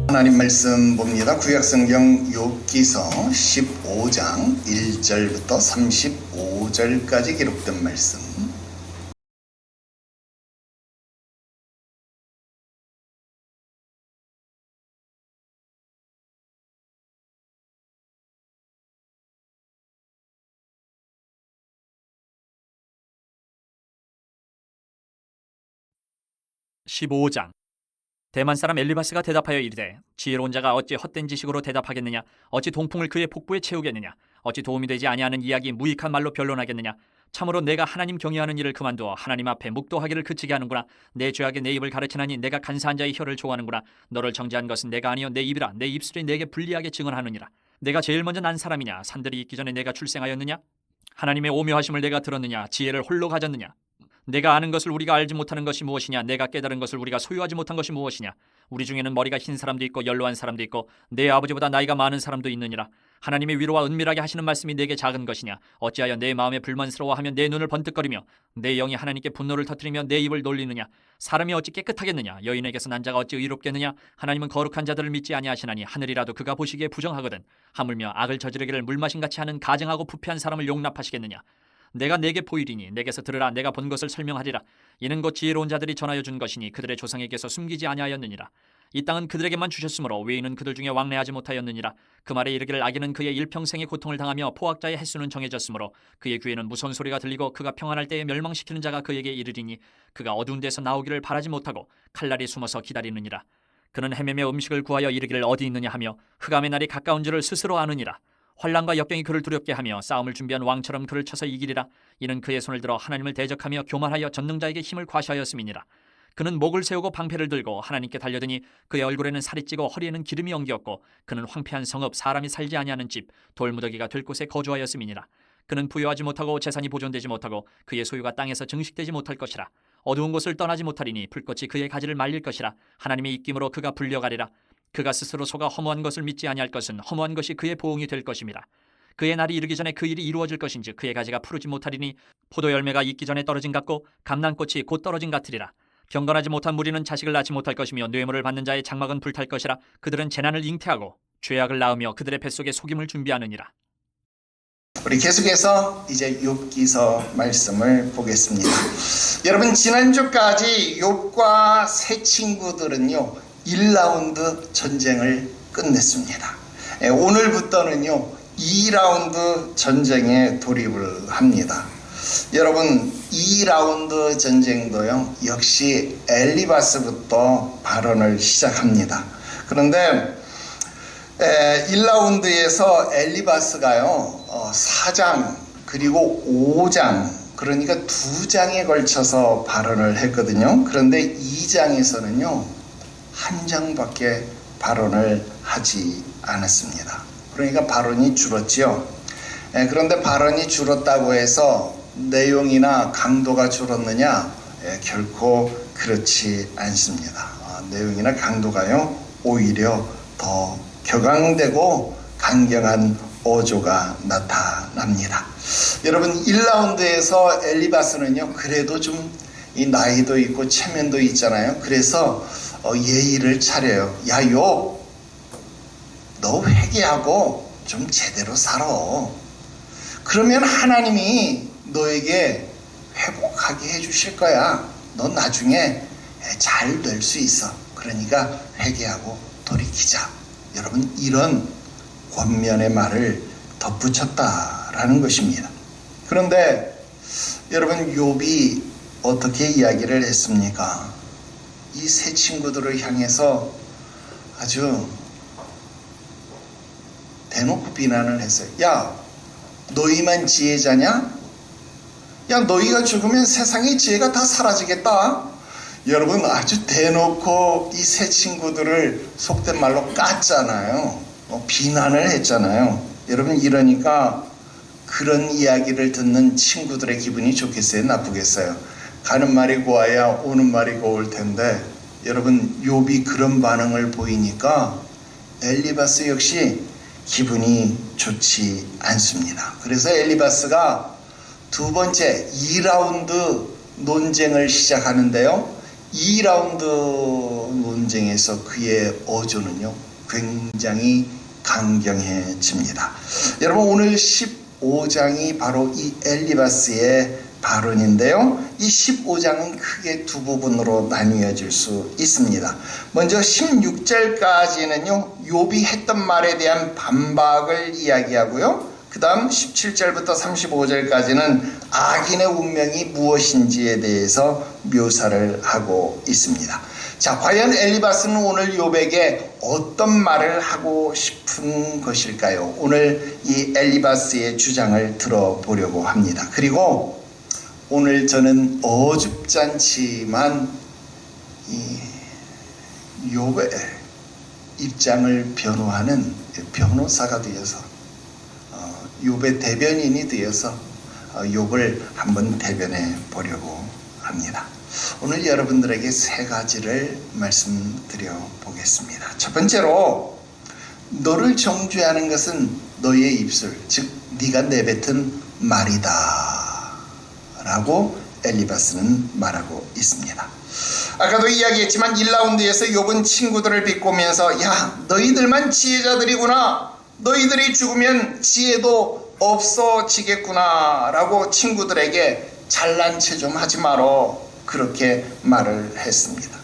하나님 말씀 봅니다. 구약성경 욥기서 15장 1절부터 35절까지 기록된 말씀. (15장) 대만 사람 엘리바스가 대답하여 이르되 지혜로운 자가 어찌 헛된 지식으로 대답하겠느냐? 어찌 동풍을 그의 복부에 채우겠느냐? 어찌 도움이 되지 아니하는 이야기 무익한 말로 변론하겠느냐? 참으로 내가 하나님 경외하는 일을 그만두어 하나님 앞에 묵도하기를 그치게 하는구나. 내 죄악에 내 입을 가르치나니 내가 간사한 자의 혀를 좋아하는구나. 너를 정죄한 것은 내가 아니요 내 입이라. 내 입술이 내게 불리하게 증언하느니라. 내가 제일 먼저 난 사람이냐? 산들이 있기 전에 내가 출생하였느냐? 하나님의 오묘하심을 내가 들었느냐? 지혜를 홀로 가졌느냐? 내가 아는 것을 우리가 알지 못하는 것이 무엇이냐? 내가 깨달은 것을 우리가 소유하지 못한 것이 무엇이냐? 우리 중에는 머리가 흰 사람도 있고 연로한 사람도 있고 내 아버지보다 나이가 많은 사람도 있느니라. 하나님의 위로와 은밀하게 하시는 말씀이 내게 작은 것이냐? 어찌하여 내 마음에 불만스러워하며 내 눈을 번뜩거리며 내 영이 하나님께 분노를 터뜨리며 내 입을 놀리느냐? 사람이 어찌 깨끗하겠느냐? 여인에게서 난 자가 어찌 의롭겠느냐? 하나님은 거룩한 자들을 믿지 아니하시나니 하늘이라도 그가 보시기에 부정하거든. 하물며 악을 저지르기를 물마신같이 하는 가증하고 부패한 사람을 용납하시겠느냐? 내가 내게 보이리니 내게서 들으라. 내가 본 것을 설명하리라. 이는 곧 지혜로운 자들이 전하여 준 것이니 그들의 조상에게서 숨기지 아니하였느니라. 이 땅은 그들에게만 주셨으므로 외인은 그들 중에 왕래하지 못하였느니라. 그 말에 이르기를 악인은 그의 일평생의 고통을 당하며 포악자의 횟수는 정해졌으므로 그의 귀에는 무서운 소리가 들리고 그가 평안할 때에 멸망시키는 자가 그에게 이르리니 그가 어두운 데서 나오기를 바라지 못하고 칼날이 숨어서 기다리느니라. 그는 헤매며 음식을 구하여 이르기를 어디 있느냐 하며 흑암의 날이 가까운 줄을 스스로 아느니라. 환난과 역경이 그를 두렵게 하며 싸움을 준비한 왕처럼 그를 쳐서 이기리라. 이는 그의 손을 들어 하나님을 대적하며 교만하여 전능자에게 힘을 과시하였음이니라. 그는 목을 세우고 방패를 들고 하나님께 달려드니 그의 얼굴에는 살이 찌고 허리에는 기름이 엉겼고 그는 황폐한 성읍 사람이 살지 아니하는 집 돌무더기가 될 곳에 거주하였음이니라. 그는 부여하지 못하고 재산이 보존되지 못하고 그의 소유가 땅에서 증식되지 못할 것이라. 어두운 곳을 떠나지 못하리니 불꽃이 그의 가지를 말릴 것이라. 하나님의 입김으로 그가 불려가리라. 그가 스스로 속아 허무한 것을 믿지 아니할 것은 허무한 것이 그의 보응이 될 것임이라. 그의 날이 이르기 전에 그 일이 이루어질 것인즉 그의 가지가 푸르지 못하리니 포도 열매가 익기 전에 떨어진 같고 감람꽃이 곧 떨어진 같으리라. 경건하지 못한 무리는 자식을 낳지 못할 것이며 뇌물을 받는 자의 장막은 불탈 것이라. 그들은 재난을 잉태하고 죄악을 낳으며 그들의 뱃속에 속임을 준비하느니라. 우리 계속해서 이제 욥기서 말씀을 보겠습니다. 여러분, 지난주까지 욥과 세 친구들은요 1라운드 전쟁을 끝냈습니다. 오늘부터는요 2라운드 전쟁에 돌입을 합니다. 여러분, 2라운드 전쟁도요 역시 엘리바스부터 발언을 시작합니다. 그런데 1라운드에서 엘리바스가요 4장 그리고 5장, 그러니까 2장에 걸쳐서 발언을 했거든요. 그런데 2장에서는요 한 장밖에 발언을 하지 않았습니다. 그러니까 발언이 줄었죠. 그런데 발언이 줄었다고 해서 내용이나 강도가 줄었느냐? 결코 그렇지 않습니다. 내용이나 강도가요 오히려 더 격앙되고 강경한 어조가 나타납니다. 여러분, 1라운드에서 엘리바스는요 그래도 좀 이 나이도 있고 체면도 있잖아요. 그래서 예의를 차려요. 야, 욥, 너 회개하고 좀 제대로 살아. 그러면 하나님이 너에게 회복하게 해주실 거야. 넌 나중에 잘 될 수 있어. 그러니까 회개하고 돌이키자. 여러분, 이런 권면의 말을 덧붙였다라는 것입니다. 그런데 여러분, 욥이 어떻게 이야기를 했습니까? 이 세 친구들을 향해서 아주 대놓고 비난을 했어요. 야, 너희만 지혜자냐? 야, 너희가 죽으면 세상의 지혜가 다 사라지겠다. 여러분, 아주 대놓고 이 세 친구들을 속된 말로 깠잖아요. 비난을 했잖아요. 여러분, 이러니까 그런 이야기를 듣는 친구들의 기분이 좋겠어요? 나쁘겠어요? 가는 말이 고와야 오는 말이 고울 텐데, 여러분, 욥이 그런 반응을 보이니까 엘리바스 역시 기분이 좋지 않습니다. 그래서 엘리바스가 두 번째 2라운드 논쟁을 시작하는데요. 2라운드 논쟁에서 그의 어조는요, 굉장히 강경해집니다. 여러분, 오늘 15장이 바로 이 엘리바스의 발언인데요. 이 15장은 크게 두 부분으로 나뉘어질 수 있습니다. 먼저 16절까지는요, 욥이 했던 말에 대한 반박을 이야기하고요. 그 다음 17절부터 35절까지는 악인의 운명이 무엇인지에 대해서 묘사를 하고 있습니다. 자, 과연 엘리바스는 오늘 욥에게 어떤 말을 하고 싶은 것일까요? 오늘 이 엘리바스의 주장을 들어보려고 합니다. 그리고 오늘 저는 어줍잖지만 이 욥의 입장을 변호하는 변호사가 되어서 욥의 대변인이 되어서 욥을 한번 대변해 보려고 합니다. 오늘 여러분들에게 세 가지를 말씀드려 보겠습니다. 첫 번째로, 너를 정죄하는 것은 너의 입술, 즉 네가 내뱉은 말이다 라고 엘리바스는 말하고 있습니다. 아까도 이야기했지만 1라운드에서 욥은 친구들을 비꼬면서, 야, 너희들만 지혜자들이구나, 너희들이 죽으면 지혜도 없어지겠구나 라고 친구들에게 잘난 체 좀 하지 마라, 그렇게 말을 했습니다.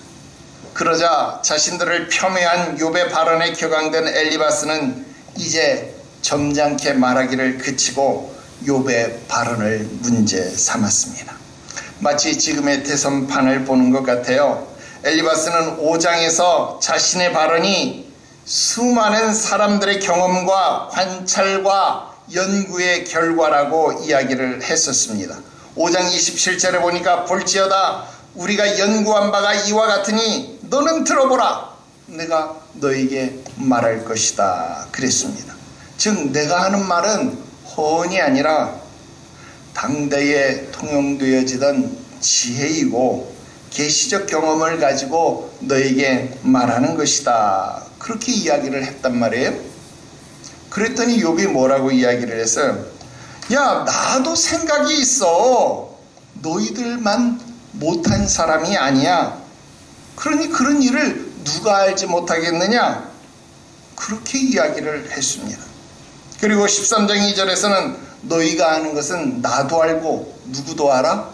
그러자 자신들을 폄훼한 욥의 발언에 격앙된 엘리바스는 이제 점잖게 말하기를 그치고 욥의 발언을 문제 삼았습니다. 마치 지금의 대선판을 보는 것 같아요. 엘리바스는 5장에서 자신의 발언이 수많은 사람들의 경험과 관찰과 연구의 결과라고 이야기를 했었습니다. 5장 27절에 보니까, 볼지어다 우리가 연구한 바가 이와 같으니 너는 들어보라, 내가 너에게 말할 것이다 그랬습니다. 즉 내가 하는 말은 허언이 아니라 당대에 통용되어지던 지혜이고 계시적 경험을 가지고 너에게 말하는 것이다, 그렇게 이야기를 했단 말이에요. 그랬더니 욥이 뭐라고 이야기를 했어요? 야, 나도 생각이 있어. 너희들만 못한 사람이 아니야. 그러니 그런 일을 누가 알지 못하겠느냐? 그렇게 이야기를 했습니다. 그리고 13장 2절에서는 너희가 아는 것은 나도 알고 누구도 알아?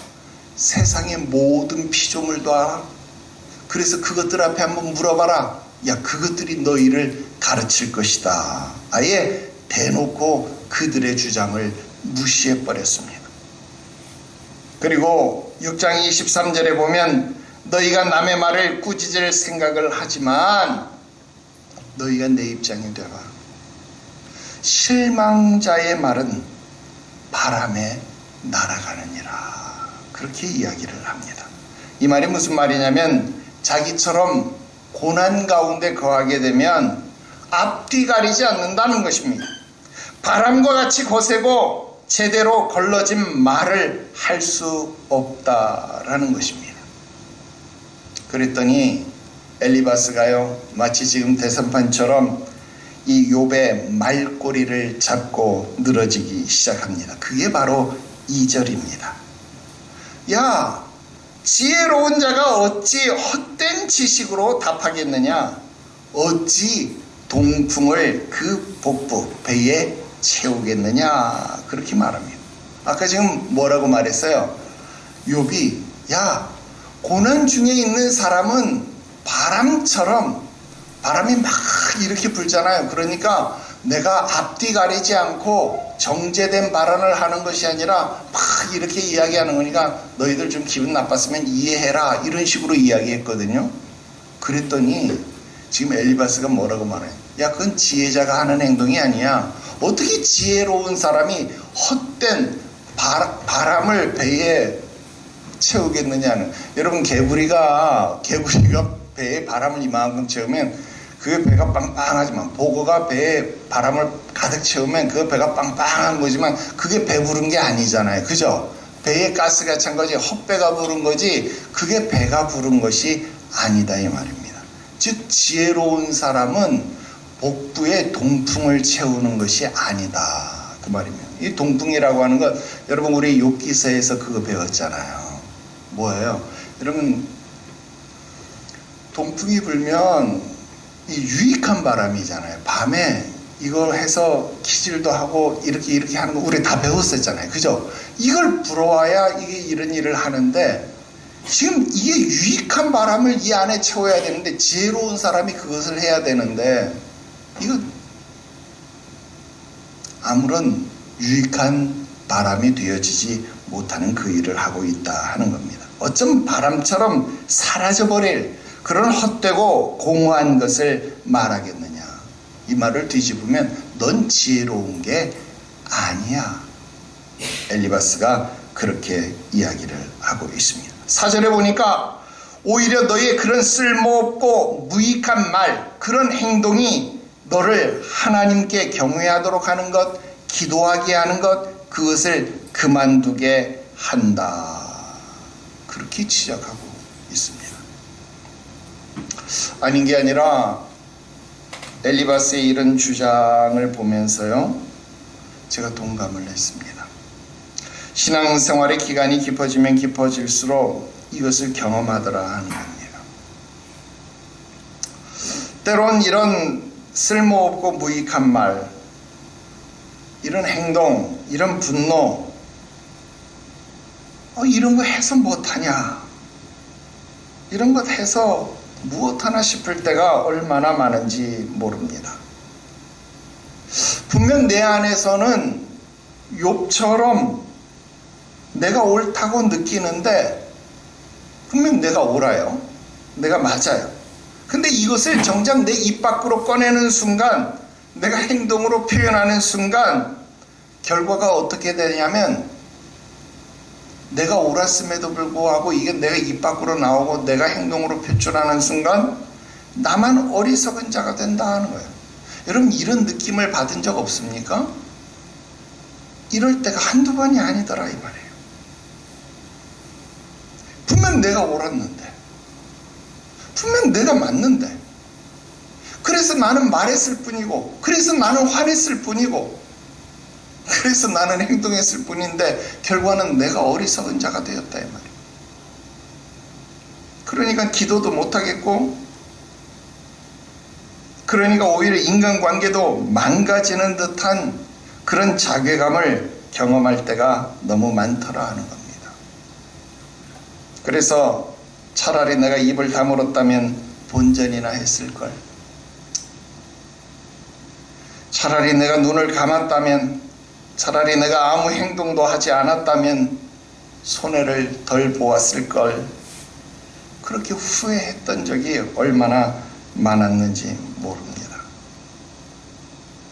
세상의 모든 피조물도 알아. 그래서 그것들 앞에 한번 물어봐라. 야, 그것들이 너희를 가르칠 것이다. 아예 대놓고 그들의 주장을 무시해버렸습니다. 그리고 6장 23절에 보면, 너희가 남의 말을 꾸짖을 생각을 하지만 너희가 내 입장이 되라. 실망자의 말은 바람에 날아가느니라, 그렇게 이야기를 합니다. 이 말이 무슨 말이냐면, 자기처럼 고난 가운데 거하게 되면 앞뒤 가리지 않는다는 것입니다. 바람과 같이 거세고 제대로 걸러진 말을 할 수 없다라는 것입니다. 그랬더니 엘리바스가요, 마치 지금 대선판처럼 이 욥의 말꼬리를 잡고 늘어지기 시작합니다. 그게 바로 2절입니다. 야, 지혜로운 자가 어찌 헛된 지식으로 답하겠느냐? 어찌 동풍을 그 복부 배에 채우겠느냐? 그렇게 말합니다. 아까 지금 뭐라고 말했어요? 욥이, 야, 고난 중에 있는 사람은 바람처럼, 바람이 막 이렇게 불잖아요. 그러니까 내가 앞뒤 가리지 않고 정제된 발언을 하는 것이 아니라 막 이렇게 이야기하는 거니까 너희들 좀 기분 나빴으면 이해해라, 이런 식으로 이야기했거든요. 그랬더니 지금 엘리바스가 뭐라고 말해요? 야, 그건 지혜자가 하는 행동이 아니야. 어떻게 지혜로운 사람이 헛된 바람을 배에 채우겠느냐는. 여러분, 개구리가 배에 바람을 이만큼 채우면 그 배가 빵빵하지만, 보고가 배에 바람을 가득 채우면 그 배가 빵빵한 거지만 그게 배 부른 게 아니잖아요. 그죠? 배에 가스가 찬 거지, 헛배가 부른 거지, 그게 배가 부른 것이 아니다, 이 말입니다. 즉 지혜로운 사람은 복부에 동풍을 채우는 것이 아니다, 그 말입니다. 이 동풍이라고 하는 것, 여러분 우리 욥기서에서 그거 배웠잖아요. 뭐예요? 여러분 동풍이 불면 이 유익한 바람이잖아요. 밤에 이걸 해서 기질도 하고 이렇게 하는 거 우리 다 배웠었잖아요. 그죠? 이걸 불어와야 이게 이런 일을 하는데, 지금 이게 유익한 바람을 이 안에 채워야 되는데, 지혜로운 사람이 그것을 해야 되는데, 이거 아무런 유익한 바람이 되어지지 못하는 그 일을 하고 있다 하는 겁니다. 어쩜 바람처럼 사라져버릴 그런 헛되고 공허한 것을 말하겠느냐. 이 말을 뒤집으면 넌 지혜로운 게 아니야. 엘리바스가 그렇게 이야기를 하고 있습니다. 4절에 보니까 오히려 너의 그런 쓸모없고 무익한 말, 그런 행동이 너를 하나님께 경외하도록 하는 것, 기도하게 하는 것, 그것을 그만두게 한다. 그렇게 지적하고 있습니다. 아닌 게 아니라 엘리바스의 이런 주장을 보면서요, 제가 동감을 했습니다. 신앙생활의 기간이 깊어지면 깊어질수록 이것을 경험하더라 하는 겁니다. 때론 이런 쓸모없고 무익한 말, 이런 행동, 이런 분노, 이런 거 해서 못하냐, 이런 것 해서 무엇하나 싶을 때가 얼마나 많은지 모릅니다. 분명 내 안에서는 욥처럼 내가 옳다고 느끼는데, 분명 내가 옳아요. 내가 맞아요. 근데 이것을 정작 내 입 밖으로 꺼내는 순간, 내가 행동으로 표현하는 순간 결과가 어떻게 되냐면, 내가 옳았음에도 불구하고 이게 내가 입 밖으로 나오고 내가 행동으로 표출하는 순간 나만 어리석은 자가 된다 하는 거예요. 여러분 이런 느낌을 받은 적 없습니까? 이럴 때가 한두 번이 아니더라 이 말이에요. 분명 내가 옳았는데, 분명 내가 맞는데, 그래서 나는 말했을 뿐이고, 그래서 나는 화냈을 뿐이고, 그래서 나는 행동했을 뿐인데 결과는 내가 어리석은 자가 되었다 이 말이에요. 그러니까 기도도 못하겠고, 그러니까 오히려 인간관계도 망가지는 듯한 그런 자괴감을 경험할 때가 너무 많더라 하는 겁니다. 그래서 차라리 내가 입을 다물었다면 본전이나 했을걸, 차라리 내가 눈을 감았다면, 차라리 내가 아무 행동도 하지 않았다면 손해를 덜 보았을걸, 그렇게 후회했던 적이 얼마나 많았는지 모릅니다.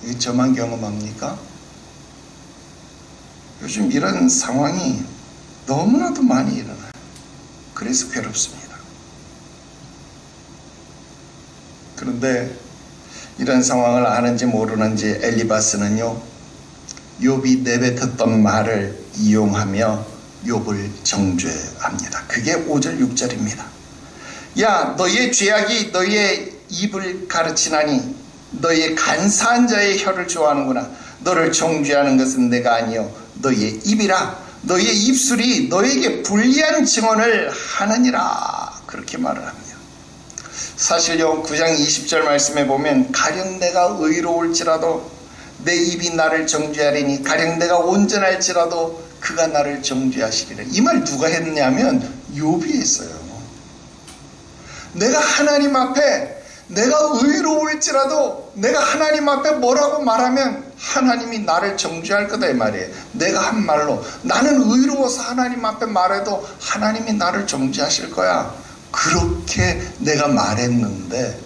이게 저만 경험합니까? 요즘 이런 상황이 너무나도 많이 일어나요. 그래서 괴롭습니다. 그런데 이런 상황을 아는지 모르는지 엘리바스는요, 욥이 내뱉었던 말을 이용하며 욥을 정죄합니다. 그게 5절 6절입니다. 야, 너의 죄악이 너의 입을 가르치나니 너의 간사한 자의 혀를 좋아하는구나. 너를 정죄하는 것은 내가 아니요 너의 입이라. 너의 입술이 너에게 불리한 증언을 하느니라. 그렇게 말을 합니다. 사실요 9장 20절 말씀에 보면 가령 내가 의로울지라도 내 입이 나를 정죄하리니 가령 내가 온전할지라도 그가 나를 정죄하시리라. 이 말 누가 했냐면 욥이 했어요. 내가 하나님 앞에 내가 의로울지라도 내가 하나님 앞에 뭐라고 말하면 하나님이 나를 정죄할 거다 이 말이에요. 내가 한 말로 나는 의로워서 하나님 앞에 말해도 하나님이 나를 정죄하실 거야. 그렇게 내가 말했는데,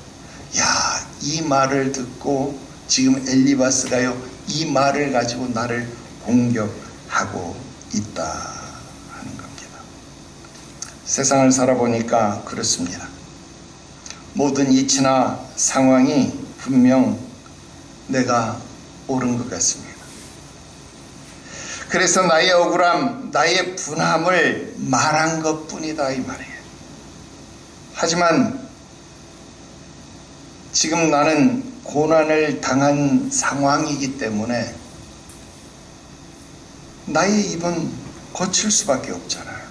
야, 이 말을 듣고 지금 엘리바스가요 이 말을 가지고 나를 공격하고 있다 하는 겁니다. 세상을 살아보니까 그렇습니다. 모든 이치나 상황이 분명 내가 옳은 것 같습니다. 그래서 나의 억울함, 나의 분함을 말한 것 뿐이다 이 말이에요. 하지만 지금 나는 고난을 당한 상황이기 때문에 나의 입은 거칠 수밖에 없잖아요.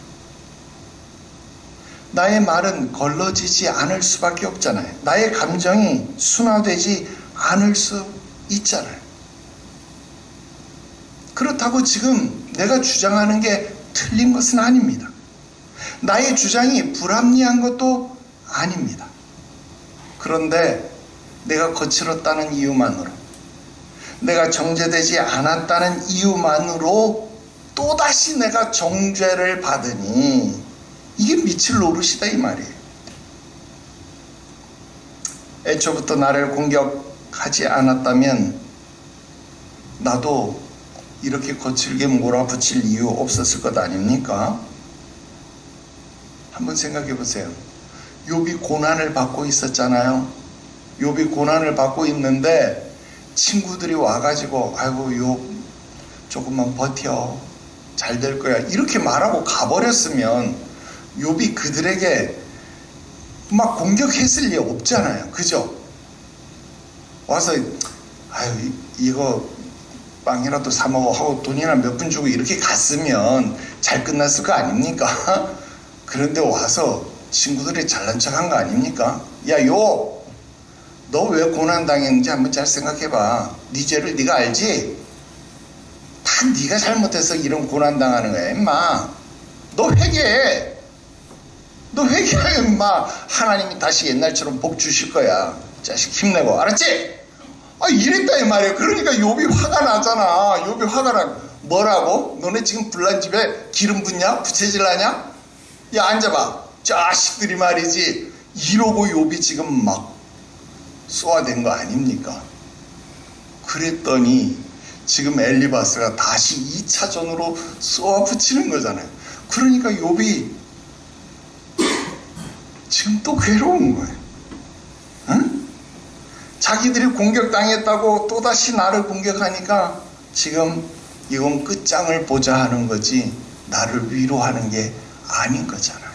나의 말은 걸러지지 않을 수밖에 없잖아요. 나의 감정이 순화되지 않을 수 있잖아요. 그렇다고 지금 내가 주장하는 게 틀린 것은 아닙니다. 나의 주장이 불합리한 것도 아닙니다. 그런데 내가 거칠었다는 이유만으로, 내가 정죄되지 않았다는 이유만으로 또다시 내가 정죄를 받으니 이게 미칠 노릇이다 이 말이에요. 애초부터 나를 공격하지 않았다면 나도 이렇게 거칠게 몰아붙일 이유 없었을 것 아닙니까? 한번 생각해 보세요. 욥이 고난을 받고 있었잖아요. 욥이 고난을 받고 있는데 친구들이 와가지고 아이고 욥 조금만 버텨 잘 될 거야 이렇게 말하고 가버렸으면 욥이 그들에게 막 공격했을 리 없잖아요. 그죠? 와서 아유 이거 빵이라도 사 먹어 하고 돈이나 몇 푼 주고 이렇게 갔으면 잘 끝났을 거 아닙니까? 그런데 와서 친구들이 잘난 척한 거 아닙니까? 야 욥 너 왜 고난 당했는지 한번 잘 생각해봐. 네 죄를 네가 알지? 다 네가 잘못해서 이런 고난 당하는 거야 임마. 너 회개해. 너 회개해 임마. 하나님이 다시 옛날처럼 복 주실 거야. 자식 힘내고 알았지? 아 이랬다 이 말이야. 그러니까 욥이 화가 나잖아. 욥이 화가 나. 뭐라고? 너네 지금 불난 집에 기름 붓냐? 부채질 하냐? 야 앉아봐. 자식들이 말이지. 이러고 욥이 지금 막 쏘아댄 거 아닙니까? 그랬더니 지금 엘리바스가 다시 2차전으로 쏘아붙이는 거잖아요. 그러니까 욥이 지금 또 괴로운 거예요. 응? 자기들이 공격당했다고 또다시 나를 공격하니까 지금 이건 끝장을 보자 하는 거지 나를 위로하는 게 아닌 거잖아요.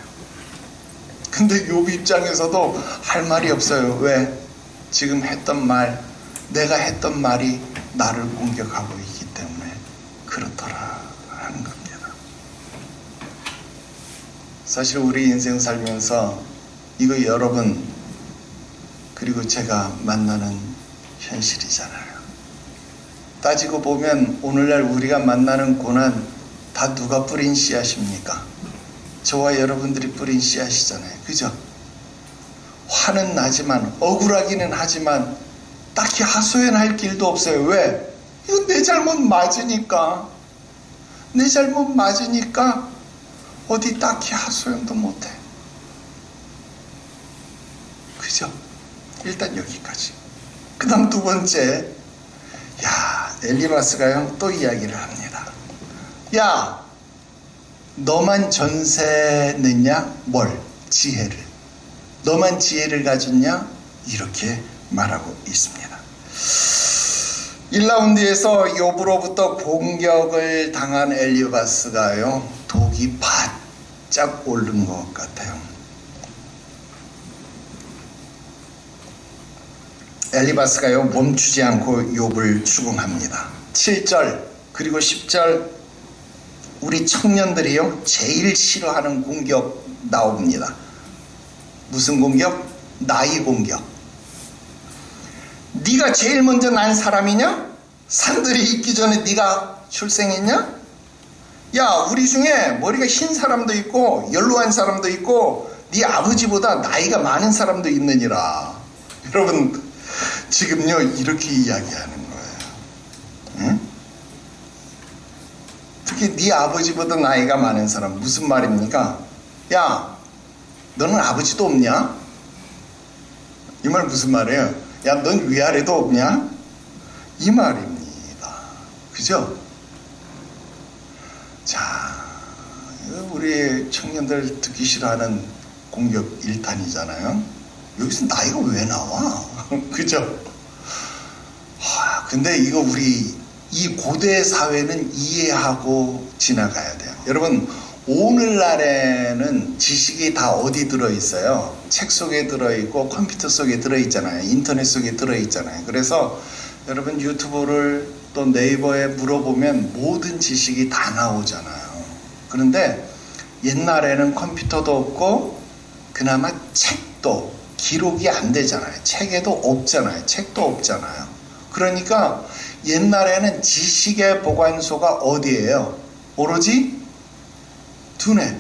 근데 욥 입장에서도 할 말이 없어요. 왜? 지금 했던 말, 내가 했던 말이 나를 공격하고 있기 때문에 그렇더라 하는 겁니다. 사실 우리 인생 살면서 이거 여러분 그리고 제가 만나는 현실이잖아요. 따지고 보면 오늘날 우리가 만나는 고난 다 누가 뿌린 씨앗입니까? 저와 여러분들이 뿌린 씨앗이잖아요. 그죠? 화는 나지만 억울하기는 하지만 딱히 하소연할 길도 없어요. 왜? 이거 내 잘못 맞으니까. 내 잘못 맞으니까 어디 딱히 하소연도 못해. 그죠? 일단 여기까지. 그 다음 두 번째, 야 엘리바스가요 또 이야기를 합니다. 야 너만 전세 냈냐? 뭘? 지혜를. 너만 지혜를 가졌냐? 이렇게 말하고 있습니다. 1라운드에서 욥으로부터 공격을 당한 엘리바스가요 독이 바짝 오른 것 같아요. 엘리바스가요 멈추지 않고 욥을 추궁합니다. 7절 그리고 10절 우리 청년들이요 제일 싫어하는 공격 나옵니다. 무슨 공격? 나이 공격. 네가 제일 먼저 난 사람이냐? 산들이 있기 전에 네가 출생했냐? 야 우리 중에 머리가 흰 사람도 있고 연로한 사람도 있고 네 아버지보다 나이가 많은 사람도 있느니라. 여러분 지금요 이렇게 이야기하는 거예요. 응? 특히 네 아버지보다 나이가 많은 사람 무슨 말입니까? 야 너는 아버지도 없냐? 이 말 무슨 말이에요? 야 넌 위아래도 없냐? 이 말입니다. 그죠? 자 우리 청년들 듣기 싫어하는 공격 1탄이잖아요. 여기서 나이가 왜 나와? 그죠? 근데 이거 우리 이 고대 사회는 이해하고 지나가야 돼요. 여러분 오늘날에는 지식이 다 어디 들어있어요? 책 속에 들어있고 컴퓨터 속에 들어있잖아요. 인터넷 속에 들어있잖아요. 그래서 여러분 유튜브를 또 네이버에 물어보면 모든 지식이 다 나오잖아요. 그런데 옛날에는 컴퓨터도 없고 그나마 책도 기록이 안 되잖아요. 책에도 없잖아요. 책도 없잖아요. 그러니까 옛날에는 지식의 보관소가 어디예요? 오로지 두뇌.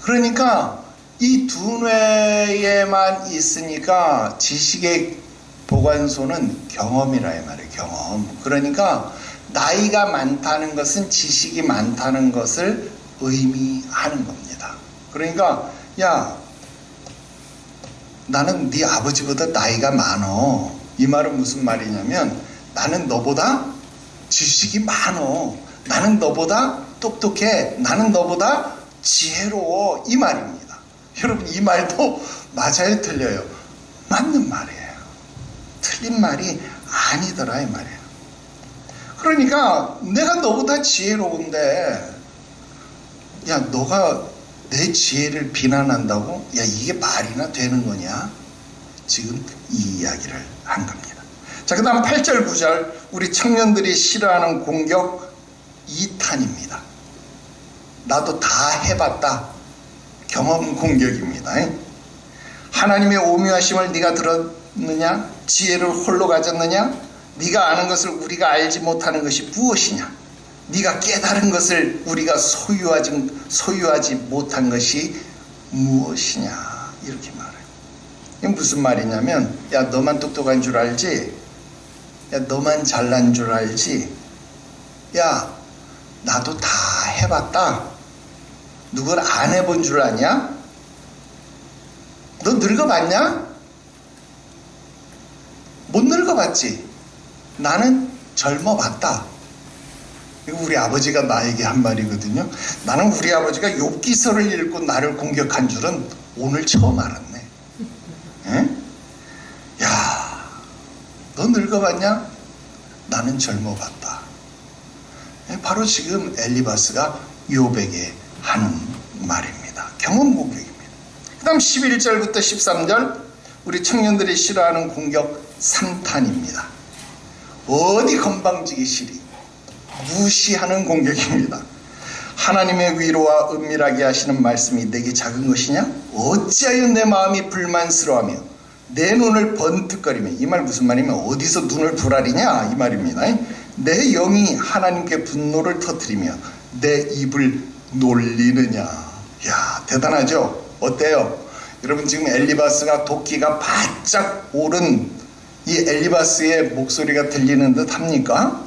그러니까 이 두뇌에만 있으니까 지식의 보관소는 경험이라 이 말이에요. 경험. 그러니까 나이가 많다는 것은 지식이 많다는 것을 의미하는 겁니다. 그러니까 야, 나는 네 아버지보다 나이가 많어. 이 말은 무슨 말이냐면 나는 너보다 지식이 많어. 나는 너보다 똑똑해. 나는 너보다 지혜로워. 이 말입니다. 여러분 이 말도 맞아요, 틀려요? 맞는 말이에요. 틀린 말이 아니더라 이 말이에요. 그러니까 내가 너보다 지혜로운데 야, 너가 내 지혜를 비난한다고? 야, 이게 말이나 되는 거냐? 지금 이 이야기를 한 겁니다. 자, 그 다음 8절 9절 우리 청년들이 싫어하는 공격 2탄입니다. 나도 다 해봤다. 경험 공격입니다. 하나님의 오묘하심을 네가 들었느냐? 지혜를 홀로 가졌느냐? 네가 아는 것을 우리가 알지 못하는 것이 무엇이냐? 네가 깨달은 것을 우리가 소유하지 못한 것이 무엇이냐? 이렇게 말해요. 이게 무슨 말이냐면 야, 너만 똑똑한 줄 알지? 야, 너만 잘난 줄 알지? 야, 나도 다 해봤다. 누굴 안 해본 줄 아냐? 너 늙어봤냐? 못 늙어봤지? 나는 젊어봤다. 이거 우리 아버지가 나에게 한 말이거든요. 나는 우리 아버지가 욥기서를 읽고 나를 공격한 줄은 오늘 처음 알았네. 에? 야, 너 늙어봤냐? 나는 젊어봤다. 바로 지금 엘리바스가 욥에게 하는 말입니다. 경험 공격입니다. 그 다음 11절부터 13절 우리 청년들이 싫어하는 공격 3탄입니다. 어디 건방지기 싫이 무시하는 공격입니다. 하나님의 위로와 은밀하게 하시는 말씀이 내게 작은 것이냐? 어찌하여 내 마음이 불만스러워하며 내 눈을 번뜩거리며, 이 말 무슨 말이면 어디서 눈을 부라리냐 이 말입니다. 내 영이 하나님께 분노를 터뜨리며 내 입을 놀리느냐. 야, 대단하죠? 어때요? 여러분 지금 엘리바스가 도끼가 바짝 오른 이 엘리바스의 목소리가 들리는 듯 합니까?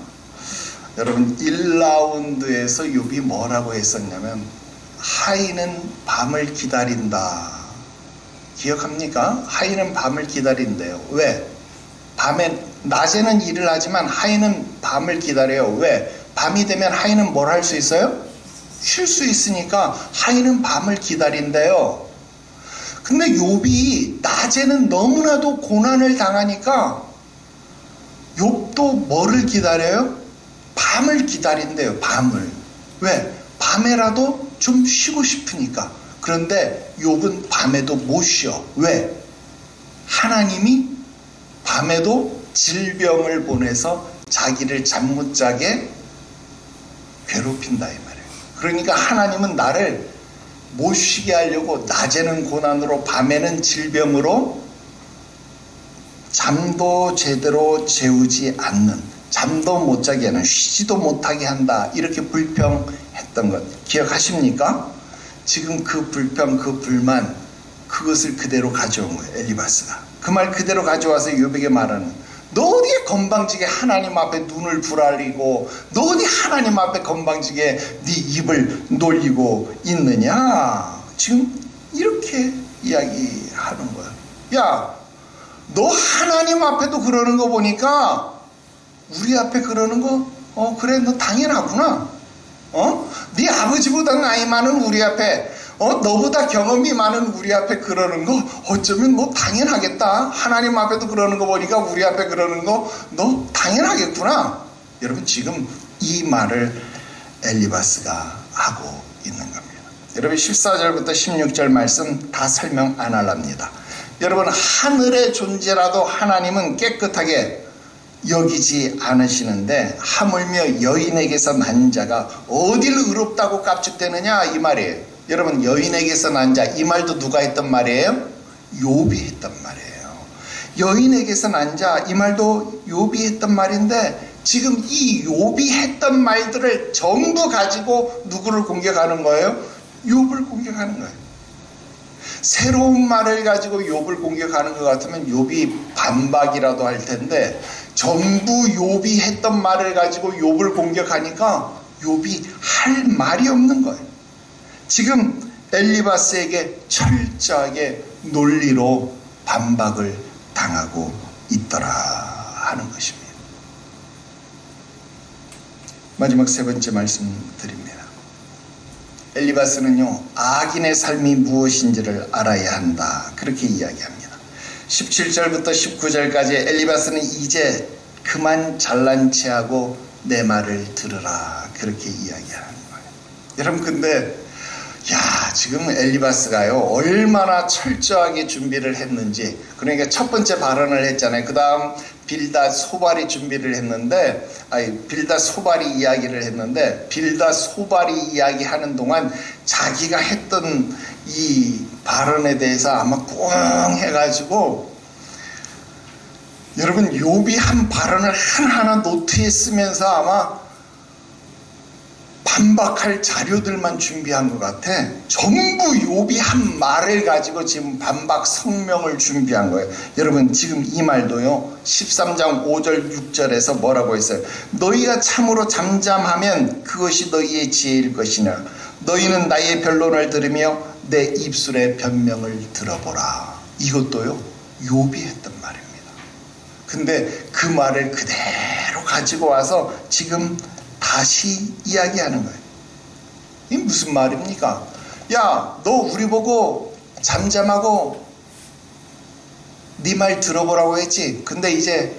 여러분 1라운드에서 욥이 뭐라고 했었냐면 하인은 밤을 기다린다. 기억합니까? 하인은 밤을 기다린대요. 왜? 낮에는 일을 하지만 하인은 밤을 기다려요. 왜? 밤이 되면 하인은 뭘 할 수 있어요? 쉴 수 있으니까 하인은 밤을 기다린대요. 근데 욥이 낮에는 너무나도 고난을 당하니까 욥도 뭐를 기다려요? 밤을 기다린대요. 밤을. 왜? 밤에라도 좀 쉬고 싶으니까. 그런데 욥은 밤에도 못 쉬어. 왜? 하나님이 밤에도 질병을 보내서 자기를 잠 못 자게 괴롭힌다 이 말이에요. 그러니까 하나님은 나를 못 쉬게 하려고 낮에는 고난으로 밤에는 질병으로 잠도 제대로 재우지 않는, 잠도 못 자게 하는, 쉬지도 못하게 한다. 이렇게 불평했던 것 기억하십니까? 지금 그 불평, 그 불만, 그것을 그대로 가져온 거예요. 엘리바스가. 그 말 그대로 가져와서 욥에게 말하는, 너 어디에 건방지게 하나님 앞에 눈을 부라리고, 너 어디 하나님 앞에 건방지게 네 입을 놀리고 있느냐. 지금 이렇게 이야기하는 거야. 야, 너 하나님 앞에도 그러는 거 보니까 우리 앞에 그러는 거 그래, 너 당연하구나. 네 아버지보다 나이 많은 우리 앞에, 너보다 경험이 많은 우리 앞에 그러는 거 어쩌면 너 당연하겠다. 하나님 앞에도 그러는 거 보니까 우리 앞에 그러는 거 너 당연하겠구나. 여러분 지금 이 말을 엘리바스가 하고 있는 겁니다. 여러분 14절부터 16절 말씀 다 설명 안 할랍니다. 여러분 하늘의 존재라도 하나님은 깨끗하게 여기지 않으시는데 하물며 여인에게서 난 자가 어딜 의롭다고 깝죽대느냐 이 말이에요. 여러분 여인에게서 난 자 이 말도 누가 했던 말이에요? 욥이 했던 말이에요. 여인에게서 난 자 이 말도 욥이 했던 말인데 지금 이 욥이 했던 말들을 전부 가지고 누구를 공격하는 거예요? 욥을 공격하는 거예요. 새로운 말을 가지고 욥을 공격하는 것 같으면 욥이 반박이라도 할 텐데 전부 욥이 했던 말을 가지고 욥을 공격하니까 욥이 할 말이 없는 거예요. 지금 엘리바스에게 철저하게 논리로 반박을 당하고 있더라 하는 것입니다. 마지막 세 번째 말씀 드립니다. 엘리바스는요 악인의 삶이 무엇인지를 알아야 한다 그렇게 이야기합니다. 17절부터 19절까지 엘리바스는 이제 그만 잘난 체하고 내 말을 들으라 그렇게 이야기하는 거예요. 여러분 근데 지금 엘리바스가요 얼마나 철저하게 준비를 했는지, 그러니까 첫 번째 발언을 했잖아요. 그 다음 빌닷 소발이 준비를 했는데 빌닷 소발이 이야기를 했는데 빌닷 소발이 이야기하는 동안 자기가 했던 이 발언에 대해서 아마 꽁 해가지고 여러분 욥이 한 발언을 하나하나 노트에 쓰면서 아마 반박할 자료들만 준비한 것 같아. 전부 욥이 한 말을 가지고 지금 반박 성명을 준비한 거예요. 여러분 지금 이 말도요 13장 5절 6절에서 뭐라고 했어요? 너희가 참으로 잠잠하면 그것이 너희의 지혜일 것이냐. 너희는 나의 변론을 들으며 내 입술의 변명을 들어보라. 이것도요 욥이 했던 말입니다. 근데 그 말을 그대로 가지고 와서 지금 다시 이야기하는 거예요. 이게 무슨 말입니까? 야, 너 우리 보고 잠잠하고 네 말 들어보라고 했지. 근데 이제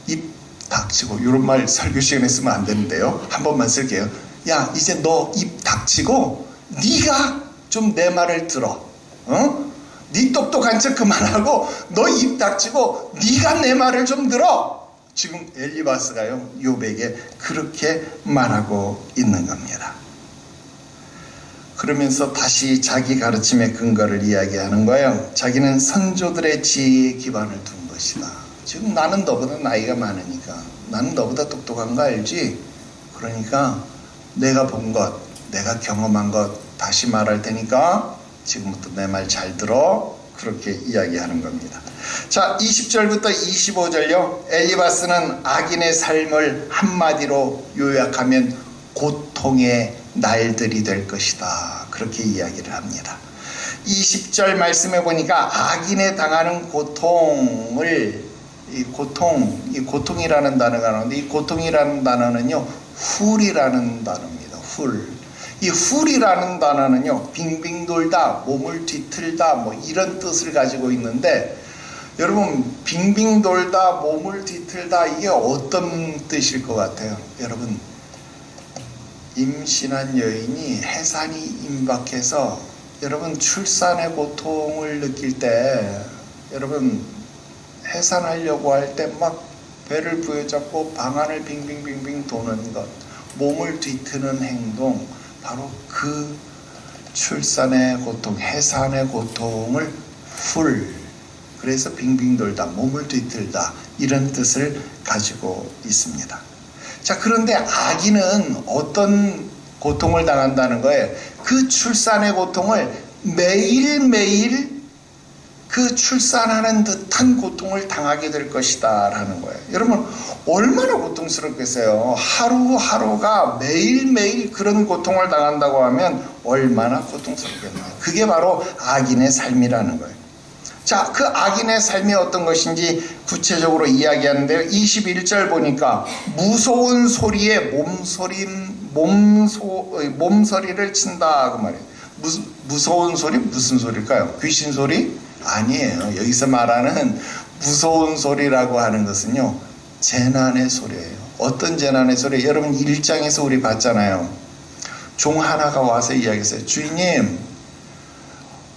입 닥치고, 이런 말 설교 시간에 쓰면 안 되는데요. 한 번만 쓸게요. 야, 이제 너 입 닥치고 네가 좀 내 말을 들어. 네 똑똑한 척 그만하고 너 입 닥치고 네가 내 말을 좀 들어. 지금 엘리바스가요 욥에게 그렇게 말하고 있는 겁니다. 그러면서 다시 자기 가르침의 근거를 이야기하는 거예요. 자기는 선조들의 지혜에 기반을 둔 것이다. 지금 나는 너보다 나이가 많으니까, 나는 너보다 똑똑한 거 알지? 그러니까 내가 본 것, 내가 경험한 것 다시 말할 테니까 지금부터 내 말 잘 들어. 그렇게 이야기하는 겁니다. 자, 20절부터 25절요. 엘리바스는 악인의 삶을 한마디로 요약하면 고통의 날들이 될 것이다. 그렇게 이야기를 합니다. 20절 말씀해 보니까 악인에 당하는 고통을, 이 고통이라는 단어가 나오는데 이 고통이라는 단어는요 훌이라는 단어입니다. 훌. 이 훌이라는 단어는요 빙빙 돌다, 몸을 뒤틀다 뭐 이런 뜻을 가지고 있는데, 여러분 빙빙 돌다, 몸을 뒤틀다 이게 어떤 뜻일 것 같아요? 여러분 임신한 여인이 해산이 임박해서 여러분 출산의 고통을 느낄 때, 여러분 해산하려고 할 때 막 배를 부여잡고 방안을 빙빙빙빙 도는 것, 몸을 뒤트는 행동, 바로 그 출산의 고통, 해산의 고통을 훌, 그래서 빙빙 돌다, 몸을 뒤틀다 이런 뜻을 가지고 있습니다. 자, 그런데 악인은 어떤 고통을 당한다는 거예요? 그 출산의 고통을 매일매일 그 출산하는 듯한 고통을 당하게 될 것이다 라는 거예요. 여러분 얼마나 고통스럽겠어요. 하루하루가 매일매일 그런 고통을 당한다고 하면 얼마나 고통스럽겠나요. 그게 바로 악인의 삶이라는 거예요. 자, 그 악인의 삶이 어떤 것인지 구체적으로 이야기하는데요. 21절 보니까 무서운 소리에 몸소리를 친다 그 말이에요. 무서운 소리 무슨 소리일까요? 귀신 소리? 아니에요. 여기서 말하는 무서운 소리라고 하는 것은요 재난의 소리예요. 어떤 재난의 소리? 여러분 1장에서 우리 봤잖아요. 종 하나가 와서 이야기했어요. 주인님,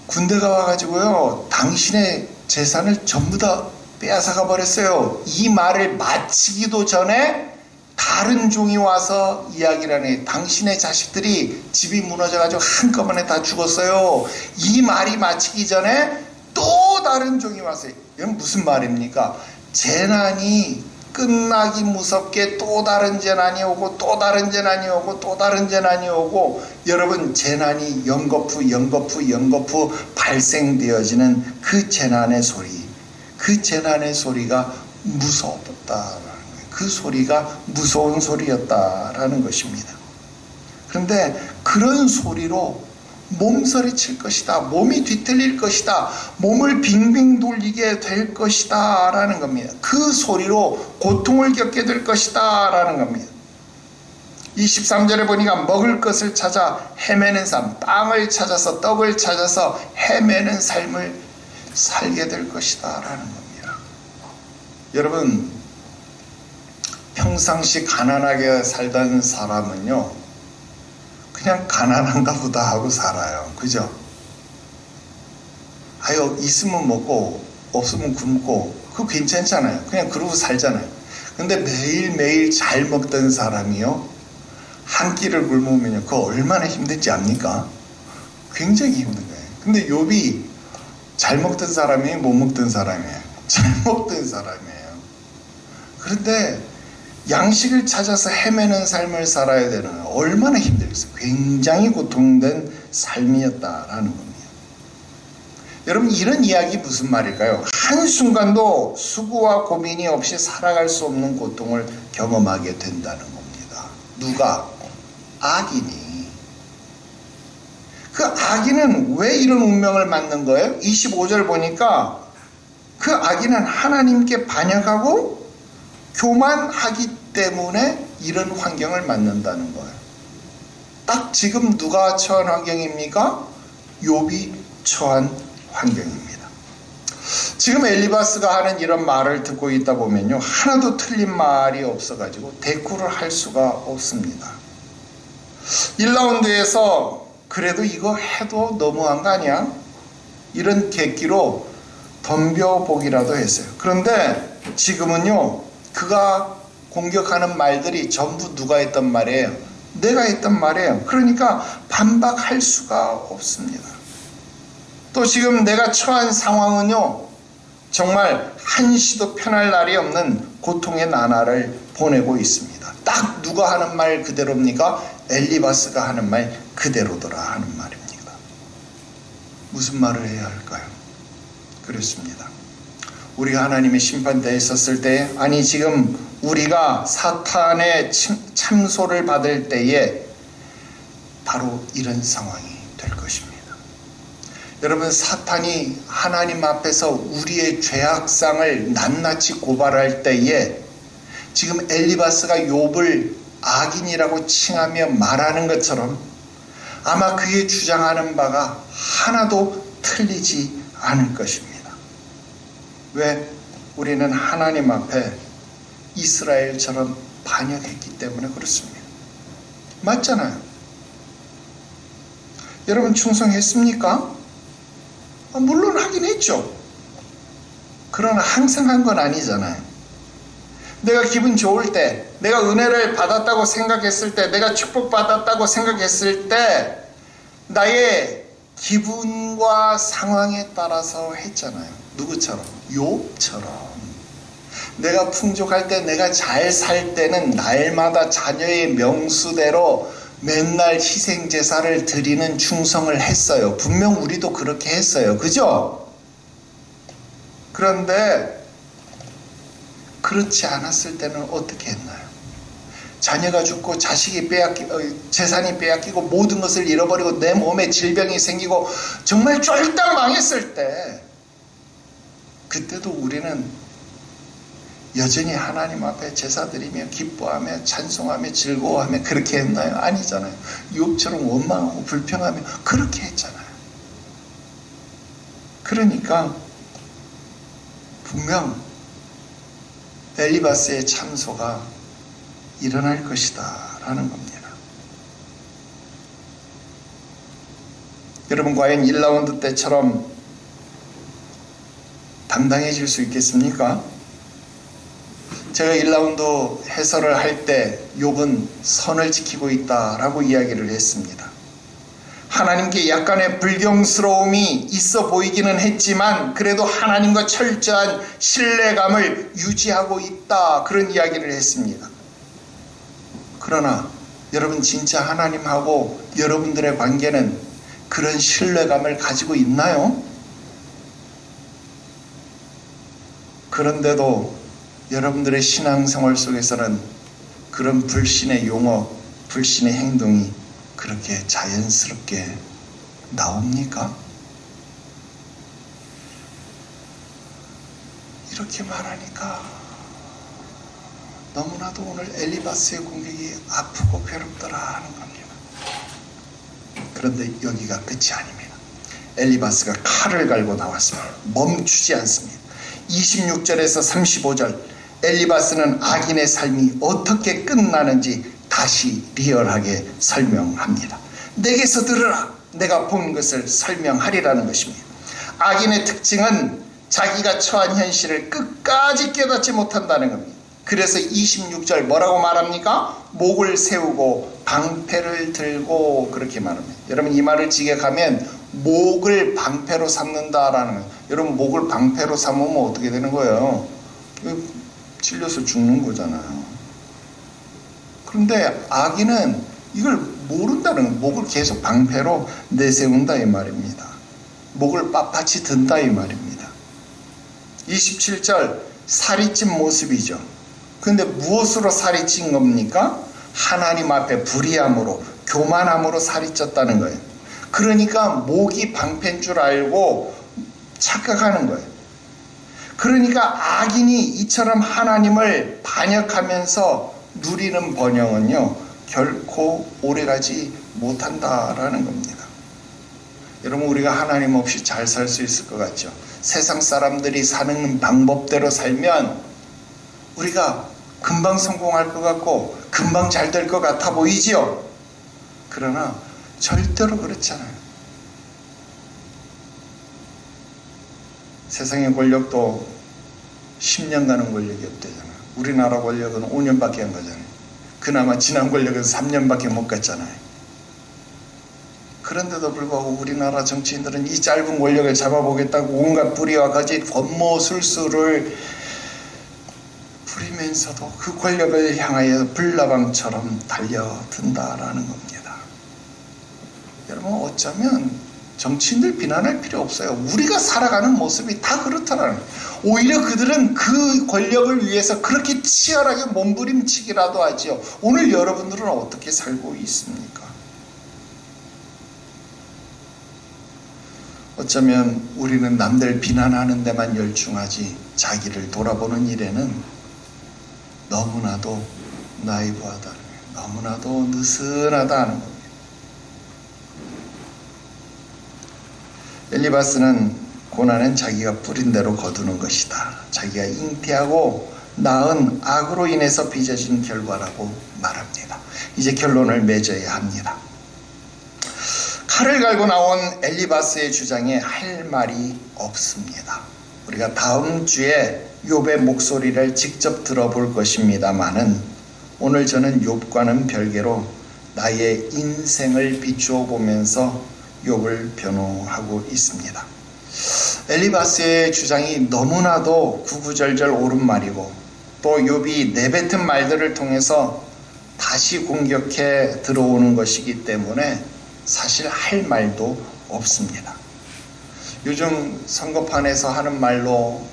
군대가 와가지고요 당신의 재산을 전부 다 빼앗아가 버렸어요. 이 말을 마치기도 전에 다른 종이 와서 이야기를 하네. 당신의 자식들이 집이 무너져가지고 한꺼번에 다 죽었어요. 이 말이 마치기 전에 또 다른 종이 왔어요. 이건 무슨 말입니까? 재난이 끝나기 무섭게 또 다른 재난이 오고 또 다른 재난이 오고 또 다른 재난이 오고, 여러분, 재난이 연거푸 발생되어지는 그 재난의 소리, 그 재난의 소리가 무서웠다라는 거예요. 그 소리가 무서운 소리였다라는 것입니다. 그런데 그런 소리로 몸서리 칠 것이다, 몸이 뒤틀릴 것이다, 몸을 빙빙 돌리게 될 것이다 라는 겁니다. 그 소리로 고통을 겪게 될 것이다 라는 겁니다. 23절에 보니까 먹을 것을 찾아 헤매는 삶, 빵을 찾아서 떡을 찾아서 헤매는 삶을 살게 될 것이다 라는 겁니다. 여러분, 평상시 가난하게 살던 사람은요, 그냥 가난한가 보다 하고 살아요. 그죠? 아유, 있으면 먹고 없으면 굶고 그거 괜찮잖아요. 그냥 그러고 살잖아요. 근데 매일매일 잘 먹던 사람이요, 한 끼를 굶으면요, 그거 얼마나 힘든지 압니까? 굉장히 힘든 거예요. 근데 욥이 잘 먹던 사람이에요, 못 먹던 사람이에요? 잘 먹던 사람이에요. 그런데 양식을 찾아서 헤매는 삶을 살아야 되는 거예요. 얼마나 힘들겠어요. 굉장히 고통된 삶이었다라는 겁니다. 여러분, 이런 이야기 무슨 말일까요? 한순간도 수고와 고민이 없이 살아갈 수 없는 고통을 경험하게 된다는 겁니다. 누가? 악인이. 그 악인은 왜 이런 운명을 맞는 거예요? 25절 보니까 그 악인은 하나님께 반역하고 교만하기 때문에 이런 환경을 맞는다는 거예요. 딱 지금 누가 처한 환경입니까? 욥이 처한 환경입니다. 지금 엘리바스가 하는 이런 말을 듣고 있다 보면요, 하나도 틀린 말이 없어가지고 대꾸를 할 수가 없습니다. 1라운드에서 그래도 이거 해도 너무한 거 아니야? 이런 계기로 덤벼보기라도 했어요. 그런데 지금은요, 그가 공격하는 말들이 전부 누가 했던 말이에요? 내가 했던 말이에요. 그러니까 반박할 수가 없습니다. 또 지금 내가 처한 상황은요, 정말 한시도 편할 날이 없는 고통의 나날을 보내고 있습니다. 딱 누가 하는 말 그대로입니까? 엘리바스가 하는 말 그대로더라 하는 말입니다. 무슨 말을 해야 할까요? 그렇습니다. 우리가 하나님의 심판대에 있었을 때, 아니 지금 우리가 사탄의 참소를 받을 때에 바로 이런 상황이 될 것입니다. 여러분, 사탄이 하나님 앞에서 우리의 죄악상을 낱낱이 고발할 때에 지금 엘리바스가 욥을 악인이라고 칭하며 말하는 것처럼 아마 그의 주장하는 바가 하나도 틀리지 않을 것입니다. 왜? 우리는 하나님 앞에 이스라엘처럼 반역했기 때문에 그렇습니다. 맞잖아요. 여러분, 충성했습니까? 물론 하긴 했죠. 그러나 항상 한 건 아니잖아요. 내가 기분 좋을 때, 내가 은혜를 받았다고 생각했을 때, 내가 축복받았다고 생각했을 때 나의 기분과 상황에 따라서 했잖아요. 누구처럼? 욥처럼. 내가 풍족할 때, 내가 잘 살 때는 날마다 자녀의 명수대로 맨날 희생제사를 드리는 충성을 했어요. 분명 우리도 그렇게 했어요. 그죠? 그런데 그렇지 않았을 때는 어떻게 했나요? 자녀가 죽고 자식이 재산이 빼앗기고 모든 것을 잃어버리고 내 몸에 질병이 생기고 정말 쫄딱 망했을 때, 그때도 우리는 여전히 하나님 앞에 제사드리며 기뻐하며 찬송하며 즐거워하며 그렇게 했나요? 아니잖아요. 욥처럼 원망하고 불평하며 그렇게 했잖아요. 그러니까 분명 엘리바스의 참소가 일어날 것이다 라는 겁니다. 여러분, 과연 1라운드 때처럼 당당해질 수 있겠습니까? 제가 1라운드 해설을 할 때 욥은 선을 지키고 있다라고 이야기를 했습니다. 하나님께 약간의 불경스러움이 있어 보이기는 했지만 그래도 하나님과 철저한 신뢰감을 유지하고 있다, 그런 이야기를 했습니다. 그러나 여러분, 진짜 하나님하고 여러분들의 관계는 그런 신뢰감을 가지고 있나요? 그런데도 여러분들의 신앙생활 속에서는 그런 불신의 용어, 불신의 행동이 그렇게 자연스럽게 나옵니까? 이렇게 말하니까 너무나도 오늘 엘리바스의 공격이 아프고 괴롭더라 하는 겁니다. 그런데 여기가 끝이 아닙니다. 엘리바스가 칼을 갈고 나왔습니다. 멈추지 않습니다. 26절에서 35절, 엘리바스는 악인의 삶이 어떻게 끝나는지 다시 리얼하게 설명합니다. 내게서 들으라, 내가 본 것을 설명하리라는 것입니다. 악인의 특징은 자기가 처한 현실을 끝까지 깨닫지 못한다는 겁니다. 그래서 26절 뭐라고 말합니까? 목을 세우고 방패를 들고, 그렇게 말합니다. 여러분, 이 말을 직역하면 목을 방패로 삼는다라는 거예요. 여러분, 목을 방패로 삼으면 어떻게 되는 거예요? 찔려서 죽는 거잖아요. 그런데 악인은 이걸 모른다는 거예요. 목을 계속 방패로 내세운다 이 말입니다. 목을 빳빳이 든다 이 말입니다. 27절, 살이 찐 모습이죠. 그런데 무엇으로 살이 찐 겁니까? 하나님 앞에 불의함으로, 교만함으로 살이 쪘다는 거예요. 그러니까 목이 방패인 줄 알고 착각하는 거예요. 그러니까 악인이 이처럼 하나님을 반역하면서 누리는 번영은요, 결코 오래가지 못한다라는 겁니다. 여러분, 우리가 하나님 없이 잘 살 수 있을 것 같죠? 세상 사람들이 사는 방법대로 살면 우리가 금방 성공할 것 같고 금방 잘 될 것 같아 보이지요? 그러나 절대로 그렇잖아요. 세상의 권력도 10년 가는 권력이 없대잖아요. 우리나라 권력은 5년밖에 안 가잖아요. 그나마 지난 권력은 3년밖에 못 갔잖아요. 그런데도 불구하고 우리나라 정치인들은 이 짧은 권력을 잡아보겠다고 온갖 불의와 거짓, 권모술수를 부리면서도 그 권력을 향하여 불나방처럼 달려든다라는 겁니다. 여러분, 어쩌면 정치인들 비난할 필요 없어요. 우리가 살아가는 모습이 다 그렇다라는 거예요. 오히려 그들은 그 권력을 위해서 그렇게 치열하게 몸부림치기라도 하지요. 오늘 여러분들은 어떻게 살고 있습니까? 어쩌면 우리는 남들 비난하는 데만 열중하지 자기를 돌아보는 일에는 너무나도 나이브하다, 너무나도 느슨하다는 겁니다. 엘리바스는 고난은 자기가 뿌린 대로 거두는 것이다, 자기가 잉태하고 낳은 악으로 인해서 빚어진 결과라고 말합니다. 이제 결론을 맺어야 합니다. 칼을 갈고 나온 엘리바스의 주장에 할 말이 없습니다. 우리가 다음 주에 욥의 목소리를 직접 들어볼 것입니다마는 오늘 저는 욥과는 별개로 나의 인생을 비추어 보면서 욥을 변호하고 있습니다. 엘리바스의 주장이 너무나도 구구절절 옳은 말이고 또 욥이 내뱉은 말들을 통해서 다시 공격해 들어오는 것이기 때문에 사실 할 말도 없습니다. 요즘 선거판에서 하는 말로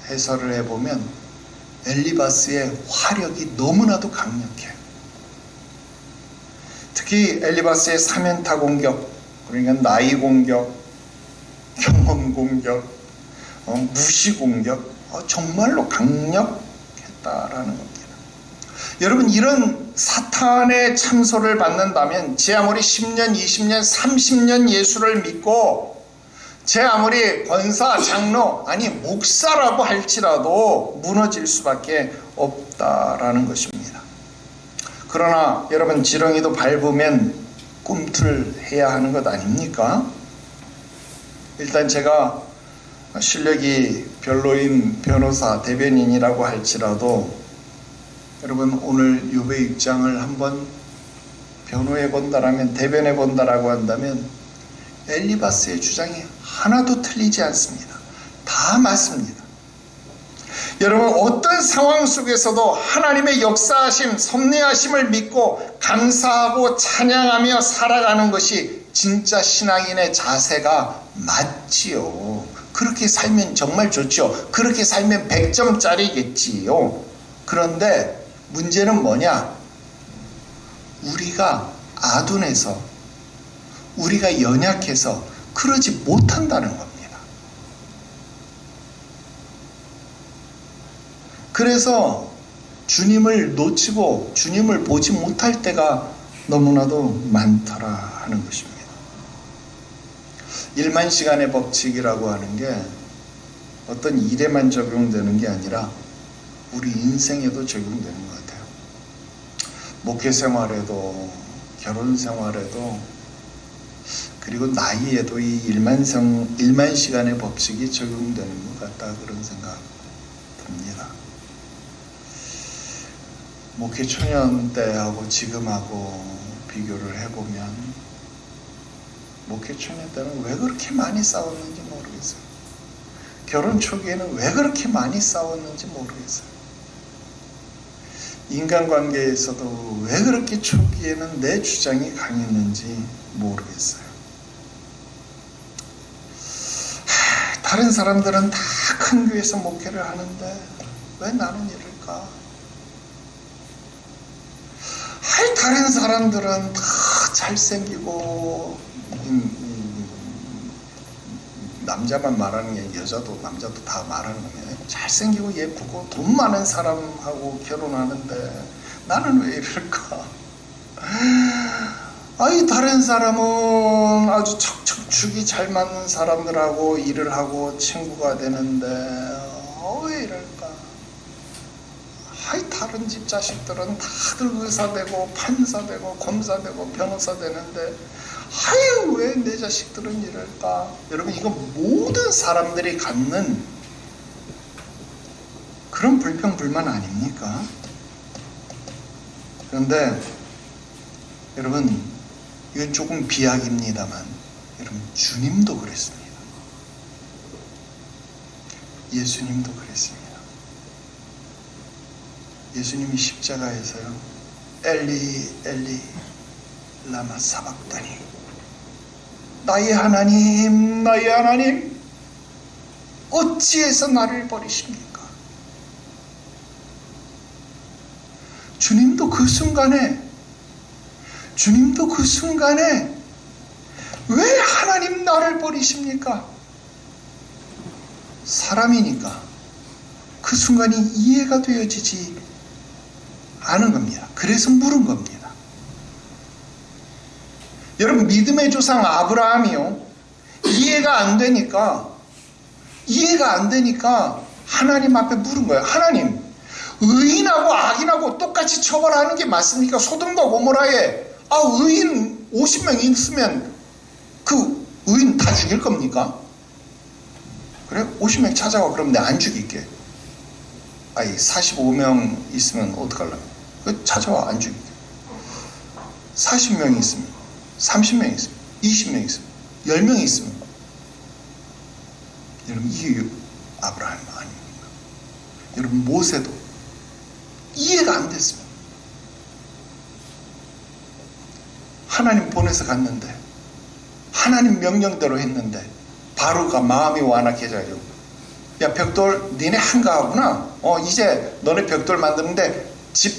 해설을 해보면 엘리바스의 화력이 너무나도 강력해요. 특히 엘리바스의 사면타 공격, 그러니까 나이 공격, 경험 공격, 무시 공격, 정말로 강력했다라는 겁니다. 여러분, 이런 사탄의 참소를 받는다면 제 아무리 10년, 20년, 30년 예수를 믿고 제 아무리 권사, 장로, 아니 목사라고 할지라도 무너질 수밖에 없다라는 것입니다. 그러나 여러분, 지렁이도 밟으면 꿈틀해야 하는 것 아닙니까? 일단 제가 실력이 별로인 변호사, 대변인이라고 할지라도 여러분 오늘 욥의 입장을 한번 변호해 본다라면, 대변해 본다라고 한다면 엘리바스의 주장이 하나도 틀리지 않습니다. 다 맞습니다. 여러분 어떤 상황 속에서도 하나님의 역사하심, 섭리하심을 믿고 감사하고 찬양하며 살아가는 것이 진짜 신앙인의 자세가 맞지요. 그렇게 살면 정말 좋죠. 그렇게 살면 100점짜리겠지요. 그런데 문제는 뭐냐? 우리가 아둔해서, 우리가 연약해서 그러지 못한다는 겁니다. 그래서 주님을 놓치고 주님을 보지 못할 때가 너무나도 많더라 하는 것입니다. 1만 시간의 법칙이라고 하는 게 어떤 일에만 적용되는 게 아니라 우리 인생에도 적용되는 것 같아요. 목회 생활에도, 결혼 생활에도, 그리고 나이에도 이 1만 시간의 법칙이 적용되는 것 같다, 그런 생각 듭니다. 목회 초년 때하고 지금하고 비교를 해보면 목회 초년 때는 왜 그렇게 많이 싸웠는지 모르겠어요. 결혼 초기에는 왜 그렇게 많이 싸웠는지 모르겠어요. 인간관계에서도 왜 그렇게 초기에는 내 주장이 강했는지 모르겠어요. 다른 사람들은 다 큰 교회에서 목회를 하는데 왜 나는 이럴까? 다른 사람들은 다 잘생기고, 남자만 말하는 게 여자도 남자도 다 말하는 거예요. 잘생기고 예쁘고 돈 많은 사람하고 결혼하는데 나는 왜 이럴까? 다른 사람은 아주 척척축이 잘 맞는 사람들하고 일을 하고 친구가 되는데 왜 이럴까? 다른 집 자식들은 다들 의사 되고 판사 되고 검사 되고 변호사 되는데 왜 내 자식들은 이럴까? 여러분, 이거 모든 사람들이 갖는 그런 불평불만 아닙니까? 그런데 여러분, 이건 조금 비약입니다만 여러분, 주님도 그랬습니다. 예수님도 그랬습니다. 예수님이 십자가에서요, 엘리 엘리 라마 사박다니, 나의 하나님 나의 하나님 어찌해서 나를 버리십니까? 주님도 그 순간에 왜 하나님 나를 버리십니까? 사람이니까 그 순간이 이해가 되어지지 않은 겁니다. 그래서 물은 겁니다. 여러분, 믿음의 조상 아브라함이요, 이해가 안 되니까 하나님 앞에 물은 거예요. 하나님, 의인하고 악인하고 똑같이 처벌하는 게 맞습니까? 소돔과 고모라에 의인 50명 있으면 그 의인 다 죽일 겁니까? 그래? 50명 찾아와. 그럼 내가 안 죽일게. 45명 있으면 어떡하려고? 찾아와, 안 죽일게. 40명이 있으면, 30명이 있으면, 20명이 있으면, 10명이 있으면, 여러분, 이게 아브라함 아닙니까? 여러분, 모세도 이해가 안 됐습니다. 하나님 보내서 갔는데, 하나님 명령대로 했는데, 바로가 마음이 완악해져가지고, 야, 벽돌 니네 한가하구나. 이제 너네 벽돌 만드는데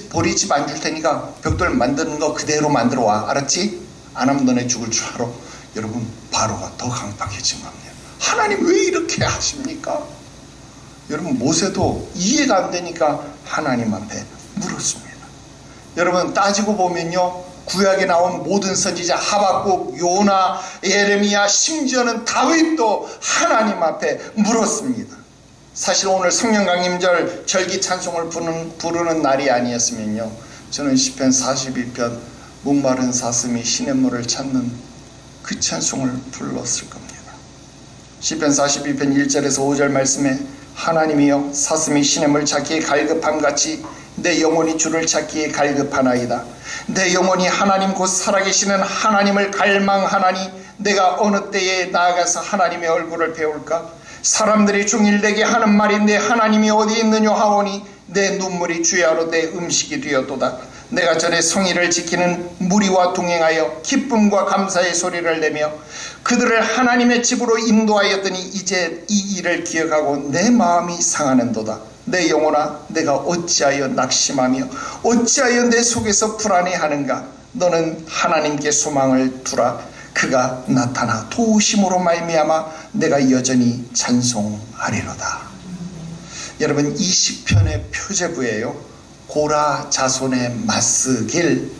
보리 집 안 줄 테니까 벽돌 만드는 거 그대로 만들어 와. 알았지? 안 하면 너네 죽을 줄 알아. 여러분, 바로가 더 강팍해진 겁니다. 하나님 왜 이렇게 하십니까? 여러분, 모세도 이해가 안 되니까 하나님 앞에 물었습니다. 여러분, 따지고 보면요, 구약에 나온 모든 선지자, 하박국, 요나, 예레미야, 심지어는 다윗도 하나님 앞에 물었습니다. 사실 오늘 성령 강림절 절기 찬송을 부르는 날이 아니었으면요, 저는 시편 42편 목마른 사슴이 시냇물을 찾는 그 찬송을 불렀을 겁니다. 시편 42편 1절에서 5절 말씀에 하나님이여 사슴이 시냇물 찾기에 갈급함같이 내 영혼이 주를 찾기에 갈급하나이다. 내 영혼이 하나님 곧 살아계시는 하나님을 갈망하나니 내가 어느 때에 나아가서 하나님의 얼굴을 배울까? 사람들이 중일 내게 하는 말이 내 하나님이 어디 있느냐 하오니 내 눈물이 주야로 내 음식이 되었도다. 내가 전에 성의를 지키는 무리와 동행하여 기쁨과 감사의 소리를 내며 그들을 하나님의 집으로 인도하였더니 이제 이 일을 기억하고 내 마음이 상하는도다. 내 영혼아 내가 어찌하여 낙심하며 어찌하여 내 속에서 불안해하는가? 너는 하나님께 소망을 두라. 그가 나타나 도우심으로 말미암아 내가 여전히 찬송하리로다. 여러분, 이 시편의 표제부예요. 고라 자손의 맞쓰길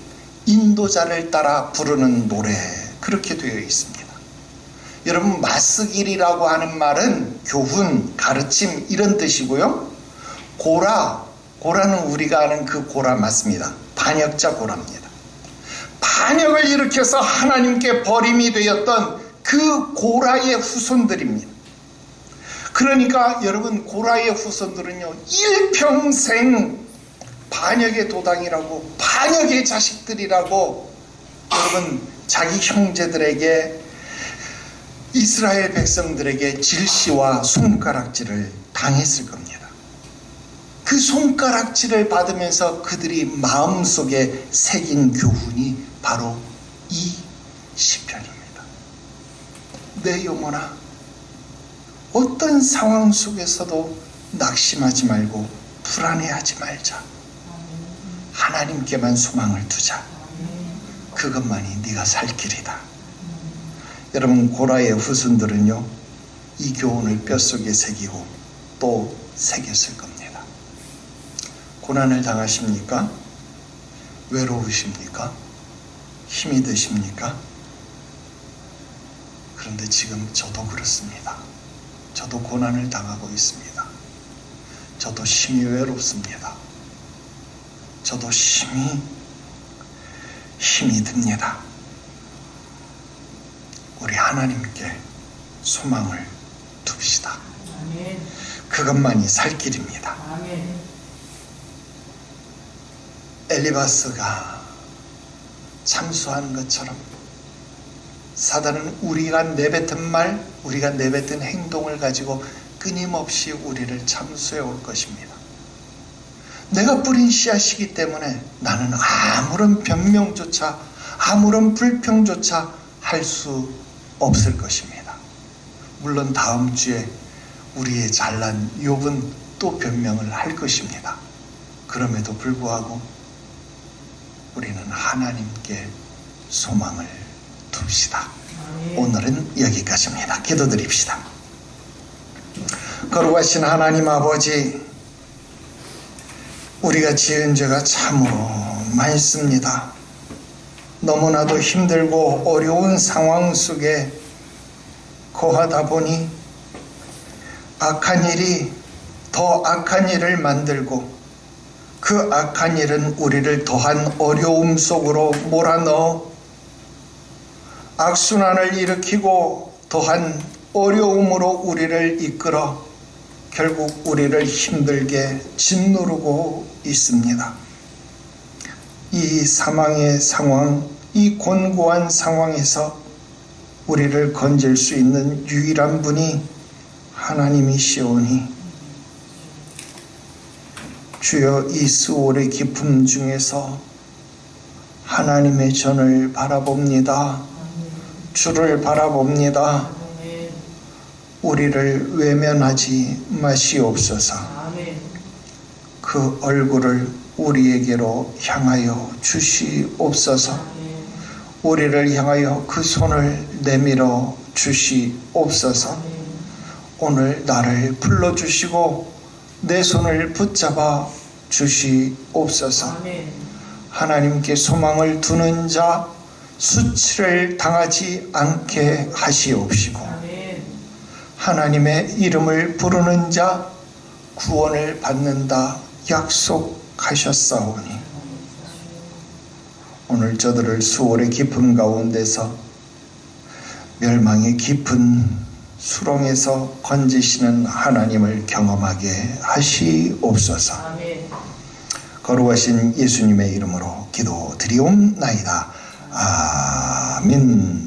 인도자를 따라 부르는 노래, 그렇게 되어 있습니다. 여러분, 맞쓰길이라고 하는 말은 교훈, 가르침 이런 뜻이고요. 고라는 우리가 아는 그 고라 맞습니다. 반역자 고라입니다. 반역을 일으켜서 하나님께 버림이 되었던 그 고라의 후손들입니다. 그러니까 여러분, 고라의 후손들은요, 일평생 반역의 도당이라고, 반역의 자식들이라고 여러분 자기 형제들에게, 이스라엘 백성들에게 질시와 손가락질을 당했을 겁니다. 그 손가락질을 받으면서 그들이 마음속에 새긴 교훈이 바로 이 시편입니다. 내 영혼아, 어떤 상황 속에서도 낙심하지 말고 불안해하지 말자. 하나님께만 소망을 두자. 그것만이 네가 살 길이다. 여러분, 고라의 후손들은요, 이 교훈을 뼛속에 새기고 또 새겼을 겁니다. 고난을 당하십니까? 외로우십니까? 힘이 드십니까? 그런데 지금 저도 그렇습니다. 저도 고난을 당하고 있습니다. 저도 심히 외롭습니다. 저도 힘이 듭니다. 우리 하나님께 소망을 둡시다. 아멘. 그것만이 살 길입니다. 아멘. 엘리바스가 참수한 것처럼 사단은 우리가 내뱉은 말, 우리가 내뱉은 행동을 가지고 끊임없이 우리를 참수해 올 것입니다. 내가 뿌린 씨앗이기 때문에 나는 아무런 변명조차, 아무런 불평조차 할 수 없을 것입니다. 물론 다음 주에 우리의 잘난 욥은 또 변명을 할 것입니다. 그럼에도 불구하고 우리는 하나님께 소망을 둡시다. 오늘은 여기까지입니다. 기도드립시다. 거룩하신 하나님 아버지, 우리가 지은 죄가 참으로 많습니다. 너무나도 힘들고 어려운 상황 속에 거하다 보니 악한 일이 더 악한 일을 만들고 그 악한 일은 우리를 더한 어려움 속으로 몰아넣어 악순환을 일으키고 더한 어려움으로 우리를 이끌어 결국 우리를 힘들게 짓누르고 있습니다. 이 사망의 상황, 이 곤고한 상황에서 우리를 건질 수 있는 유일한 분이 하나님이시오니 주여, 이 수월의 기쁨 중에서 하나님의 전을 바라봅니다. 주를 바라봅니다. 우리를 외면하지 마시옵소서. 그 얼굴을 우리에게로 향하여 주시옵소서. 우리를 향하여 그 손을 내밀어 주시옵소서. 오늘 나를 불러주시고 내 손을 붙잡아 주시옵소서. 하나님께 소망을 두는 자, 수치를 당하지 않게 하시옵시고 하나님의 이름을 부르는 자, 구원을 받는다 약속하셨사오니 오늘 저들을 수월의 깊음 가운데서 멸망의 깊은 수렁에서 건지시는 하나님을 경험하게 하시옵소서. 아멘. 거룩하신 예수님의 이름으로 기도드리옵나이다. 아멘.